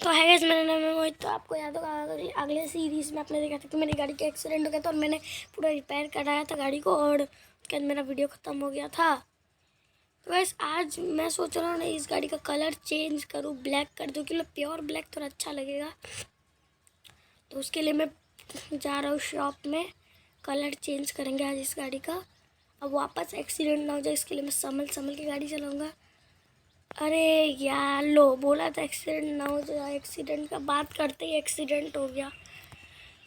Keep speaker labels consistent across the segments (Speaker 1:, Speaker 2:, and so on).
Speaker 1: तो है गाइस, मेरा नाम है मोहित। तो आपको याद होगा अगले सीरीज़ में आपने देखा था कि मेरी गाड़ी का एक्सीडेंट हो गया था और मैंने पूरा रिपेयर कराया था गाड़ी को, और उसके बाद मेरा वीडियो ख़त्म हो गया था। तो गाइस आज मैं सोच रहा हूँ ना इस गाड़ी का कलर चेंज करूँ, ब्लैक कर दूँ, क्योंकि प्योर ब्लैक थोड़ा अच्छा लगेगा। तो उसके लिए मैं जा रहा हूँ शॉप में, कलर चेंज करेंगे आज इस गाड़ी का। अब वापस एक्सीडेंट ना हो जाए इसके लिए मैं संभल संभल के गाड़ी चलाऊँगा। अरे यार, लो बोला था एक्सीडेंट ना हो जाए, एक्सीडेंट का बात करते ही एक्सीडेंट हो गया,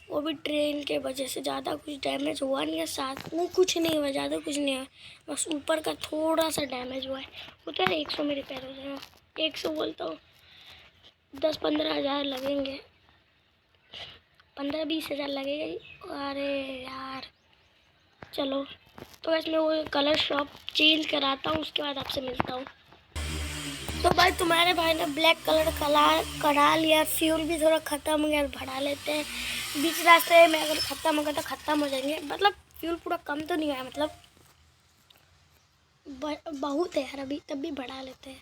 Speaker 1: वो भी ट्रेन के वजह से। ज़्यादा कुछ डैमेज हुआ नहीं है, साथ में कुछ नहीं हुआ, ज़्यादा कुछ नहीं हुआ, बस ऊपर का थोड़ा सा डैमेज हुआ है। वो तो 100 में रिपेयर हो जाएगा। 100 बोलता हूँ, 10-15 हज़ार लगेंगे, 15-20 हज़ार लगेगा ही। अरे यार चलो, तो वैसे मैं वो कलर शॉप चेंज कराता हूँ, उसके बाद आपसे मिलता हूँ। तो भाई तुम्हारे भाई ने ब्लैक कलर करा लिया, फ्यूल भी थोड़ा ख़त्म हो गया, भरा लेते हैं। बीच रास्ते में अगर ख़त्म होगा तो ख़त्म हो जाएंगे, मतलब फ्यूल पूरा कम तो नहीं हुआ है, मतलब बहुत है यार अभी, तब भी बढ़ा लेते हैं।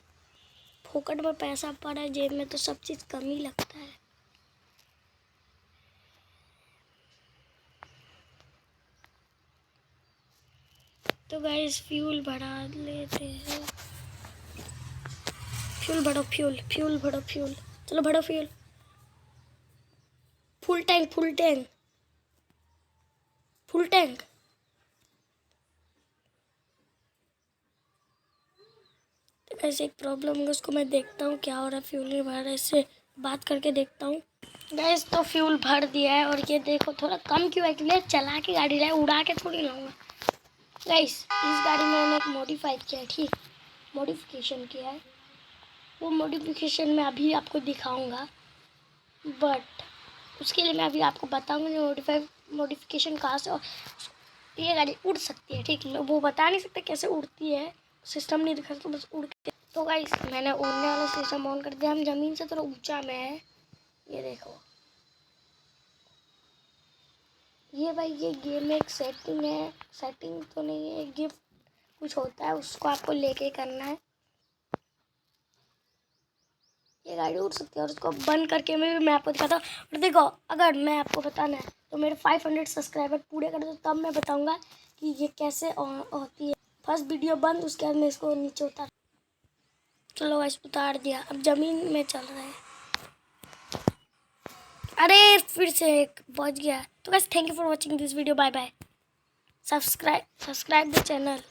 Speaker 1: फोकट में पैसा पड़ा है जेब में तो सब चीज़ कम ही लगता है। तो गाइस फ्यूल बढ़ा लेते हैं, फ्यूल भरो, फ्यूल भरो, फ्यूल चलो भरो fuel, full tank full tank full tank. तो ऐसे एक प्रॉब्लम है, उसको मैं देखता हूँ क्या हो रहा है, फ्यूल नहीं भर रहा, इससे बात करके देखता हूँ। गैस तो फ्यूल भर दिया है, और ये देखो थोड़ा कम क्यों है, इसलिए चला के गाड़ी लाए, उड़ा के थोड़ी लाऊंगा। गैस इस गाड़ी में मैंने एक मॉडिफाइड किया है, ठीक, मॉडिफिकेशन किया है। वो मॉडिफिकेशन मैं अभी आपको दिखाऊंगा, बट उसके लिए मैं अभी आपको बताऊंगा मॉडिफिकेशन कहाँ से। ये गाड़ी उड़ सकती है, ठीक, वो बता नहीं सकते कैसे उड़ती है, सिस्टम नहीं दिखा तो बस उड़ के। तो गाइस मैंने उड़ने वाला सिस्टम ऑन कर दिया, हम ज़मीन से थोड़ा ऊंचा में है, ये देखो। ये भाई ये गेम में एक सेटिंग है, सेटिंग तो नहीं है, गिफ्ट कुछ होता है, उसको आपको लेके करना है। ये गाड़ी उड़ सकती है, और उसको बंद करके मैं आपको दिखाता हूँ। और देखो, अगर मैं आपको बताना है तो मेरे 500 सब्सक्राइबर पूरे कर दो, तब मैं बताऊँगा कि ये कैसे होती है। फर्स्ट वीडियो बंद, उसके बाद मैं इसको नीचे उतार, चलो वैसे उतार दिया, अब ज़मीन में चल रहा है। अरे फिर से एक बच गया। तो guys thank you for watching this video, bye bye. Subscribe the channel.